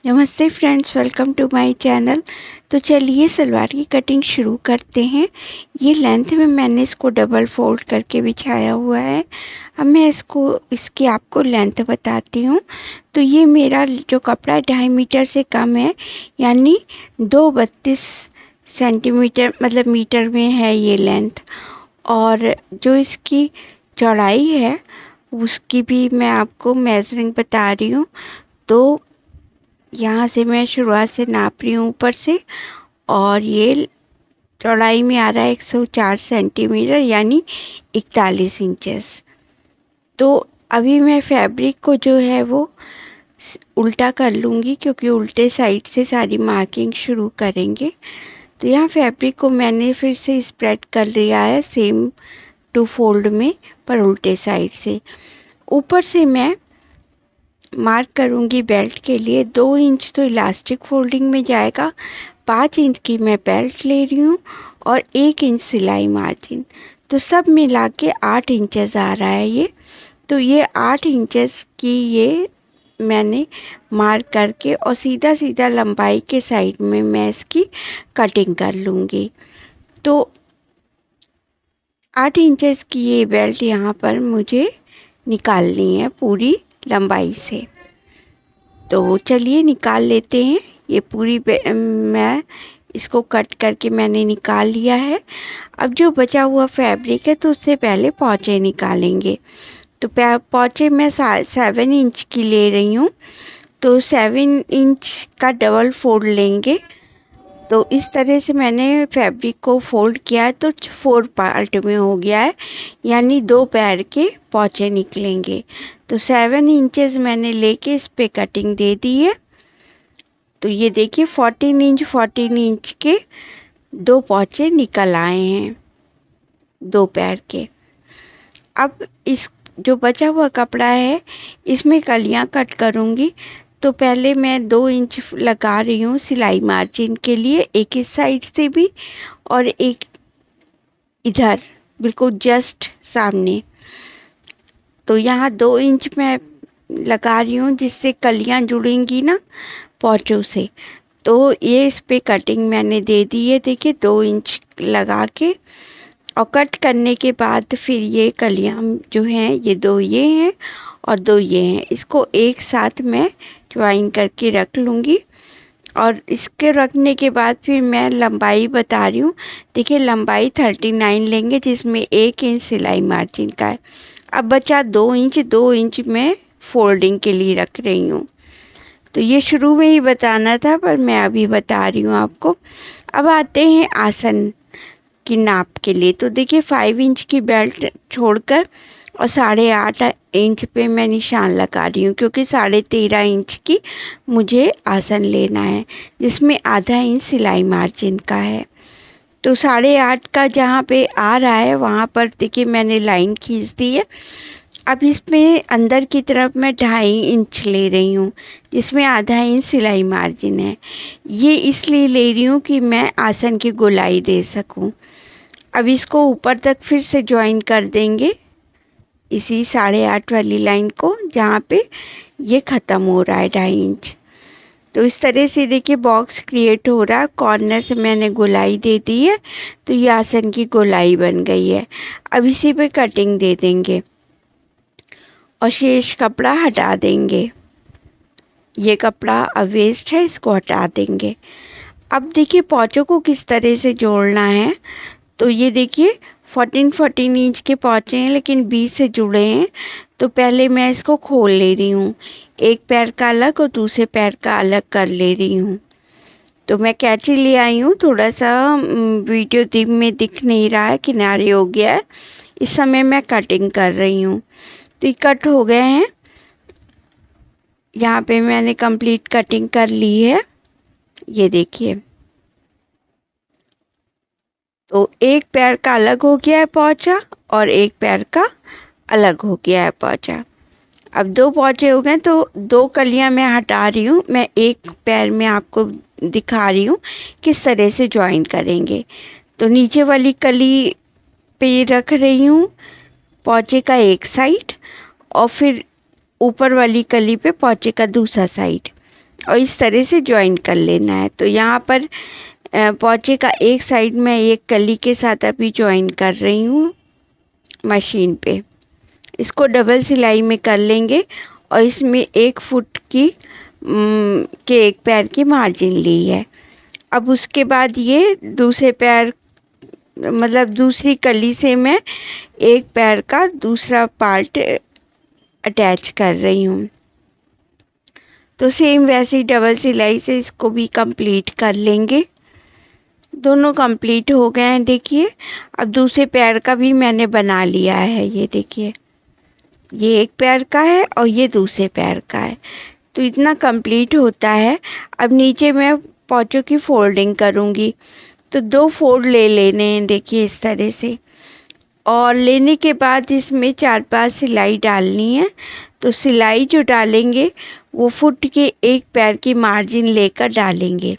नमस्ते friends, welcome to my channel. तो चलिए सलवार की कटिंग शुरू करते हैं। ये लेंथ में मैंने इसको डबल फोल्ड करके बिछाया हुआ है। अब मैं इसकी आपको लेंथ बताती हूँ। तो ये मेरा जो कपड़ा 2.5 मीटर से कम है, यानी 2.32 सेंटीमीटर मतलब मीटर में है ये लेंथ। और जो इसकी चौड़ाई है उसकी भी मैं आपको मेजरिंग बता रही हूँ। तो यहाँ से मैं शुरुआत से नाप रही हूँ ऊपर से, और ये चौड़ाई में आ रहा है 104 सेंटीमीटर यानी 41 इंचेस। तो अभी मैं फैब्रिक को जो है वो उल्टा कर लूँगी, क्योंकि उल्टे साइड से सारी मार्किंग शुरू करेंगे। तो यहाँ फैब्रिक को मैंने फिर से स्प्रेड कर लिया है सेम 2 फोल्ड में, पर उल्टे साइड से। ऊपर से मैं मार्क करूँगी बेल्ट के लिए 2 इंच तो इलास्टिक फोल्डिंग में जाएगा, 5 इंच की मैं बेल्ट ले रही हूँ और 1 इंच सिलाई मार्जिन। तो सब मिला के 8 इंचेस आ रहा है ये। तो ये 8 इंचेस की ये मैंने मार्क करके और सीधा सीधा लंबाई के साइड में मैं इसकी कटिंग कर लूँगी। तो 8 इंचेस की ये बेल्ट यहाँ पर मुझे निकालनी है पूरी लंबाई से। तो चलिए निकाल लेते हैं। ये पूरी मैं इसको कट करके मैंने निकाल लिया है। अब जो बचा हुआ फैब्रिक है तो उससे पहले पौचे निकालेंगे। तो पौचे मैं 7 इंच की ले रही हूँ। तो 7 इंच का डबल फोल्ड लेंगे। तो इस तरह से मैंने फैब्रिक को फोल्ड किया है तो 4 पार्ट में हो गया है, यानी 2 पैर के पौचे निकलेंगे। तो 7 इंचेस मैंने लेके इस पे कटिंग दे दी है। तो ये देखिए 14 इंच के 2 पौचे निकल आए हैं 2 पैर के। अब इस जो बचा हुआ कपड़ा है इसमें कलियां कट करूँगी। तो पहले मैं 2 इंच लगा रही हूँ सिलाई मार्जिन के लिए, एक इस साइड से भी और एक इधर बिल्कुल जस्ट सामने। तो यहाँ 2 इंच मैं लगा रही हूँ जिससे कलियाँ जुड़ेंगी ना पौचों से। तो ये इस पे कटिंग मैंने दे दी है, देखिए 2 इंच लगा के। और कट करने के बाद फिर ये कलियाँ जो हैं ये 2 ये हैं और 2 ये हैं, इसको एक साथ मैं ज्वाइन करके रख लूँगी। और इसके रखने के बाद फिर मैं लंबाई बता रही हूँ। देखिए लंबाई 39 लेंगे, जिसमें 1 इंच सिलाई मार्जिन का है। अब बचा 2 इंच मैं फोल्डिंग के लिए रख रही हूँ। तो ये शुरू में ही बताना था पर मैं अभी बता रही हूँ आपको। अब आते हैं आसन की नाप के लिए। तो देखिए 5 इंच की बेल्ट छोड़कर और 8.5 इंच पे मैं निशान लगा रही हूँ, क्योंकि 13.5 इंच की मुझे आसन लेना है, जिसमें आधा इंच सिलाई मार्जिन का है। तो 8.5 का जहाँ पे आ रहा है वहाँ पर देखिए मैंने लाइन खींच दी है। अब इसमें अंदर की तरफ मैं 2.5 इंच ले रही हूँ, जिसमें आधा इंच सिलाई मार्जिन है। ये इसलिए ले रही हूँ कि मैं आसन की गोलाई दे सकूँ। अब इसको ऊपर तक फिर से ज्वाइन कर देंगे इसी 8.5 वाली लाइन को, जहाँ पे ये ख़त्म हो रहा है 2.5 इंच। तो इस तरह से देखिए बॉक्स क्रिएट हो रहा है। कॉर्नर से मैंने गोलाई दे दी है, तो ये आसन की गोलाई बन गई है। अब इसी पे कटिंग दे देंगे और शेष कपड़ा हटा देंगे। ये कपड़ा अब वेस्ट है, इसको हटा देंगे। अब देखिए पौचों को किस तरह से जोड़ना है। तो ये देखिए 14 इंच के पौचे हैं, लेकिन बीच से जुड़े हैं। तो पहले मैं इसको खोल ले रही हूँ, एक पैर का अलग और दूसरे पैर का अलग कर ले रही हूँ। तो मैं कैंची ले आई हूँ, थोड़ा सा वीडियो में दिख नहीं रहा है, किनारे हो गया है। इस समय मैं कटिंग कर रही हूँ। तो ये कट हो गए हैं। यहाँ पे मैंने कंप्लीट कटिंग कर ली है, ये देखिए। तो एक पैर का अलग हो गया है पौचा और एक पैर का अलग हो गया है पौचा। अब 2 पौचे हो गए, तो 2 कलियां मैं हटा रही हूँ। मैं एक पैर में आपको दिखा रही हूँ किस तरह से ज्वाइन करेंगे। तो नीचे वाली कली पे रख रही हूँ पौचे का एक साइड, और फिर ऊपर वाली कली पे पौचे का दूसरा साइड। और इस तरह से जॉइन कर लेना है। तो यहाँ पर पोंचे का एक साइड मैं एक कली के साथ अभी जॉइन कर रही हूँ मशीन पे। इसको डबल सिलाई में कर लेंगे और इसमें 1 फुट की के एक पैर की मार्जिन ली है। अब उसके बाद ये दूसरे पैर मतलब दूसरी कली से मैं एक पैर का दूसरा पार्ट अटैच कर रही हूँ। तो सेम वैसे ही डबल सिलाई से इसको भी कंप्लीट कर लेंगे। दोनों कंप्लीट हो गए हैं देखिए। अब दूसरे पैर का भी मैंने बना लिया है, ये देखिए, ये एक पैर का है और ये दूसरे पैर का है। तो इतना कंप्लीट होता है। अब नीचे मैं पोंचों की फोल्डिंग करूँगी। तो 2 फोल्ड ले लेने हैं देखिए इस तरह से, और लेने के बाद इसमें 4-5 सिलाई डालनी है। तो सिलाई जो डालेंगे वो फुट के एक पैर की मार्जिन लेकर डालेंगे।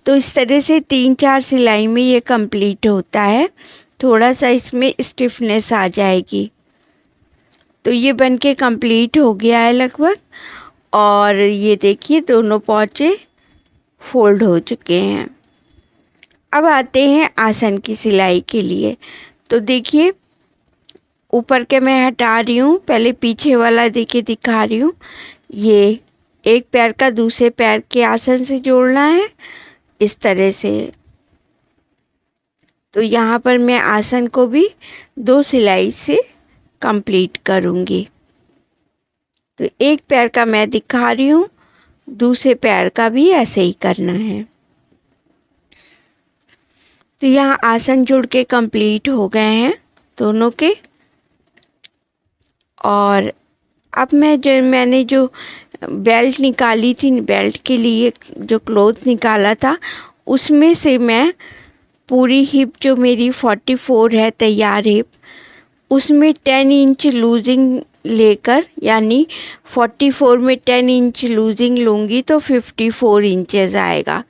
तो इस तरह से 3-4 सिलाई में ये कंप्लीट होता है। थोड़ा सा इसमें स्टिफनेस आ जाएगी। तो ये बनके कंप्लीट हो गया है लगभग। और ये देखिए दोनों पोंचे फोल्ड हो चुके हैं। अब आते हैं आसन की सिलाई के लिए। तो देखिए ऊपर के मैं हटा रही हूँ, पहले पीछे वाला देखिए दिखा रही हूँ। ये एक पैर का दूसरे पैर के आसन से जोड़ना है इस तरह से। तो यहाँ पर मैं आसन को भी 2 सिलाई से कंप्लीट करूँगी। तो एक पैर का मैं दिखा रही हूँ, दूसरे पैर का भी ऐसे ही करना है। तो यहाँ आसन जुड़ के कंप्लीट हो गए हैं दोनों के। और अब मैंने जो बेल्ट निकाली थी, बेल्ट के लिए जो क्लॉथ निकाला था, उसमें से मैं पूरी हिप जो मेरी 44 है तैयार हिप, उसमें 10 इंच लूजिंग लेकर, यानी 44 में 10 इंच लूजिंग लूँगी तो 54 इंचेस आएगा।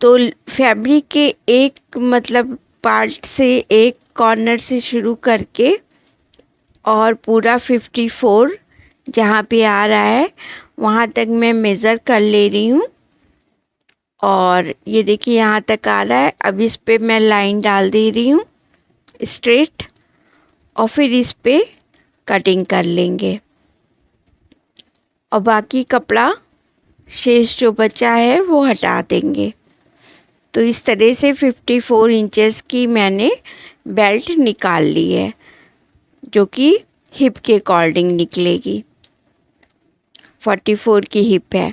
तो फैब्रिक के एक मतलब पार्ट से, एक कॉर्नर से शुरू करके और पूरा 54 जहाँ पे आ रहा है वहाँ तक मैं मेज़र कर ले रही हूँ। और ये देखिए यहाँ तक आ रहा है। अब इस पे मैं लाइन डाल दे रही हूँ स्ट्रेट, और फिर इस पे कटिंग कर लेंगे। और बाकी कपड़ा शेष जो बचा है वो हटा देंगे। तो इस तरह से 54 इंचेस की मैंने बेल्ट निकाल ली है, जो कि हिप के अकॉर्डिंग निकलेगी। 44 की हिप है।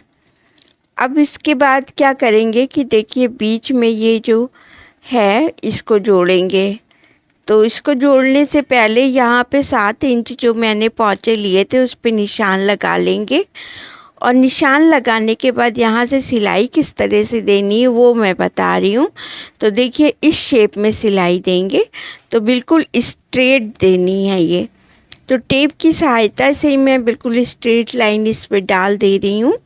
अब इसके बाद क्या करेंगे कि देखिए बीच में ये जो है इसको जोड़ेंगे। तो इसको जोड़ने से पहले यहाँ पे 7 इंच जो मैंने पोंचे लिए थे उस पे निशान लगा लेंगे। और निशान लगाने के बाद यहाँ से सिलाई किस तरह से देनी है वो मैं बता रही हूँ। तो देखिए इस शेप में सिलाई देंगे, तो बिल्कुल स्ट्रेट देनी है ये। तो टेप की सहायता से ही मैं बिल्कुल स्ट्रेट लाइन इस पे डाल दे रही हूँ।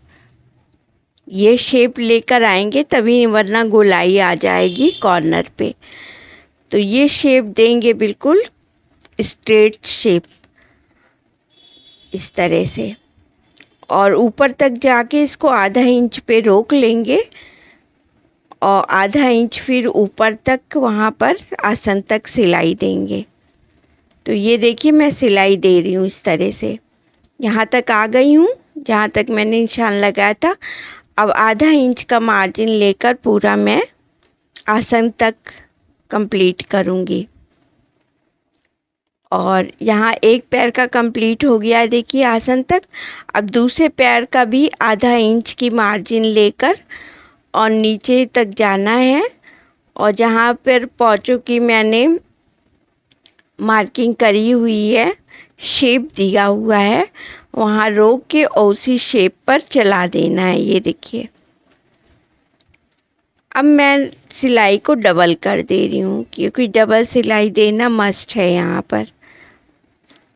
ये शेप लेकर आएंगे तभी, वरना गोलाई आ जाएगी कॉर्नर पे। तो ये शेप देंगे बिल्कुल स्ट्रेट शेप इस तरह से। और ऊपर तक जाके इसको आधा इंच पे रोक लेंगे और आधा इंच फिर ऊपर तक वहाँ पर आसन तक सिलाई देंगे। तो ये देखिए मैं सिलाई दे रही हूँ इस तरह से। यहाँ तक आ गई हूँ जहाँ तक मैंने निशान लगाया था। अब आधा इंच का मार्जिन लेकर पूरा मैं आसन तक कंप्लीट करूँगी। और यहाँ एक पैर का कंप्लीट हो गया है देखिए आसन तक। अब दूसरे पैर का भी आधा इंच की मार्जिन लेकर और नीचे तक जाना है। और जहाँ पर पोंचों की मैंने मार्किंग करी हुई है, शेप दिया हुआ है, वहाँ रोक के उसी शेप पर चला देना है। ये देखिए अब मैं सिलाई को डबल कर दे रही हूँ, क्योंकि डबल सिलाई देना मस्ट है। यहाँ पर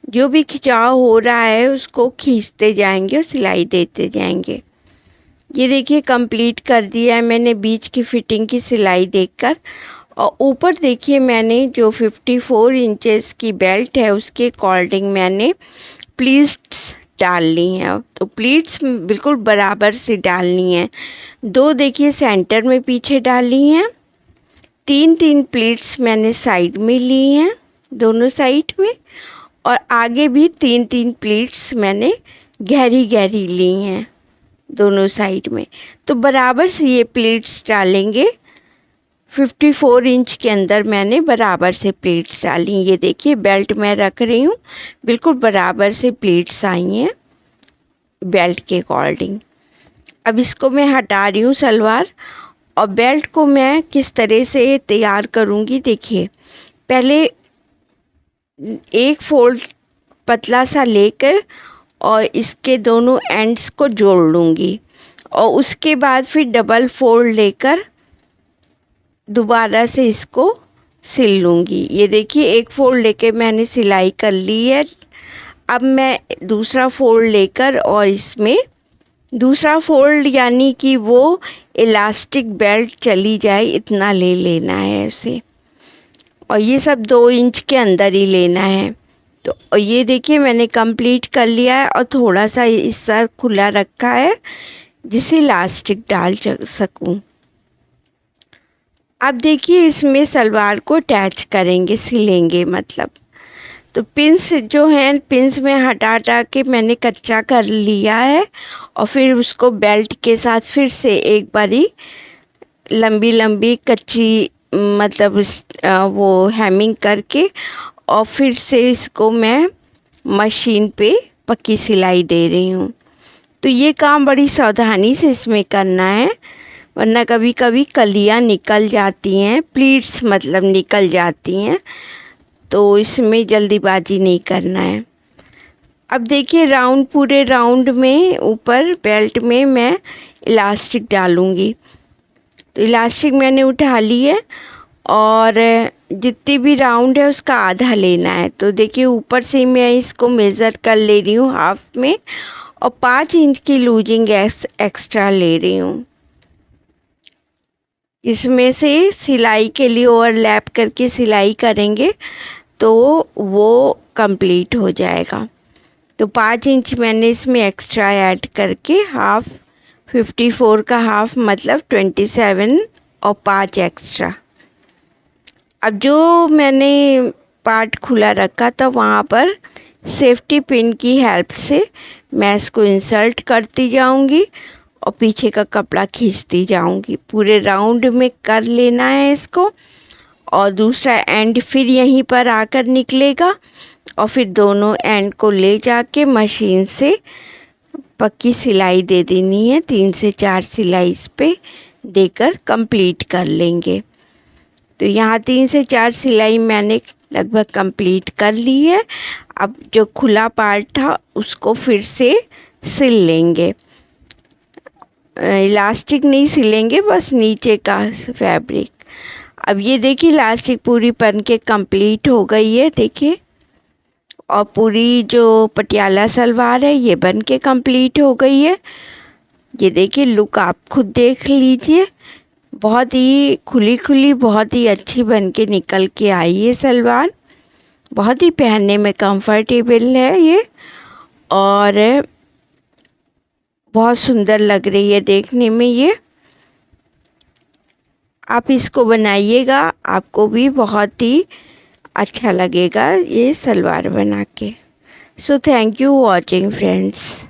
जो भी खिंचाव हो रहा है उसको खींचते जाएंगे और सिलाई देते जाएंगे। ये देखिए कंप्लीट कर दिया है मैंने बीच की फिटिंग की सिलाई देकर। और ऊपर देखिए मैंने जो 54 इंचेस की बेल्ट है उसके अकॉर्डिंग मैंने प्लीट्स डालनी है। तो प्लीट्स बिल्कुल बराबर से डालनी है। 2 देखिए सेंटर में पीछे डाली हैं, 3-3 प्लीट्स मैंने साइड में ली हैं, दोनों साइड में, और आगे भी 3-3 प्लीट्स मैंने गहरी गहरी ली हैं दोनों साइड में। तो बराबर से ये प्लीट्स डालेंगे। 54 इंच के अंदर मैंने बराबर से प्लीट्स डाली। ये देखिए बेल्ट मैं रख रही हूँ, बिल्कुल बराबर से प्लीट्स आई हैं बेल्ट के अकॉर्डिंग। अब इसको मैं हटा रही हूँ सलवार, और बेल्ट को मैं किस तरह से तैयार करूँगी देखिए। पहले एक फोल्ड पतला सा लेकर और इसके दोनों एंड्स को जोड़ लूँगी, और उसके बाद फिर डबल फोल्ड लेकर दोबारा से इसको सिल लूँगी। ये देखिए एक फोल्ड लेके मैंने सिलाई कर ली है। अब मैं दूसरा फोल्ड लेकर और इसमें दूसरा फोल्ड यानी कि वो इलास्टिक बेल्ट चली जाए इतना ले लेना है उसे, और ये सब 2 इंच के अंदर ही लेना है। तो ये देखिए मैंने कंप्लीट कर लिया है, और थोड़ा सा हिस्सा खुला रखा है जिसे इलास्टिक डाल सकूं। अब देखिए इसमें सलवार को अटैच करेंगे, सिलेंगे मतलब। तो पिंस जो हैं, पिंस में हटा के मैंने कच्चा कर लिया है, और फिर उसको बेल्ट के साथ फिर से एक बारी लंबी लंबी कच्ची मतलब वो हैमिंग करके, और फिर से इसको मैं मशीन पे पक्की सिलाई दे रही हूँ। तो ये काम बड़ी सावधानी से इसमें करना है, वरना कभी कभी कलियाँ निकल जाती हैं, प्लीट्स मतलब निकल जाती हैं, तो इसमें जल्दीबाजी नहीं करना है। अब देखिए राउंड, पूरे राउंड में ऊपर बेल्ट में मैं इलास्टिक डालूँगी। तो इलास्टिक मैंने उठा ली है, और जितनी भी राउंड है उसका आधा लेना है। तो देखिए ऊपर से मैं इसको मेज़र कर ले रही हूँ हाफ में, और 5 इंच की लूजिंग एक्स्ट्रा ले रही हूँ। इसमें से सिलाई के लिए ओवरलैप करके सिलाई करेंगे तो वो कंप्लीट हो जाएगा। तो 5 इंच मैंने इसमें एक्स्ट्रा ऐड करके हाफ, 54 का हाफ मतलब 27, और 5 एक्स्ट्रा। अब जो मैंने पार्ट खुला रखा था वहाँ पर सेफ्टी पिन की हेल्प से मैं इसको इंसर्ट करती जाऊँगी, और पीछे का कपड़ा खींचती जाऊँगी। पूरे राउंड में कर लेना है इसको, और दूसरा एंड फिर यहीं पर आकर निकलेगा, और फिर दोनों एंड को ले जाके मशीन से पक्की सिलाई दे देनी है। 3 से 4 सिलाई इस पे देकर कंप्लीट कर लेंगे। तो यहाँ 3 से 4 सिलाई मैंने लगभग कंप्लीट कर ली है। अब जो खुला पार्ट था उसको फिर से सिल लेंगे। इलास्टिक नहीं सिलेंगे, बस नीचे का फैब्रिक। अब ये देखिए इलास्टिक पूरी बन के कंप्लीट हो गई है देखिए, और पूरी जो पटियाला सलवार है ये बन के कंप्लीट हो गई है। ये देखिए लुक आप खुद देख लीजिए, बहुत ही खुली खुली, बहुत ही अच्छी बन के निकल के आई है सलवार। बहुत ही पहनने में कंफर्टेबल है ये, और बहुत सुंदर लग रही है देखने में ये। आप इसको बनाइएगा, आपको भी बहुत ही अच्छा लगेगा ये सलवार बना के। So thank you watching friends.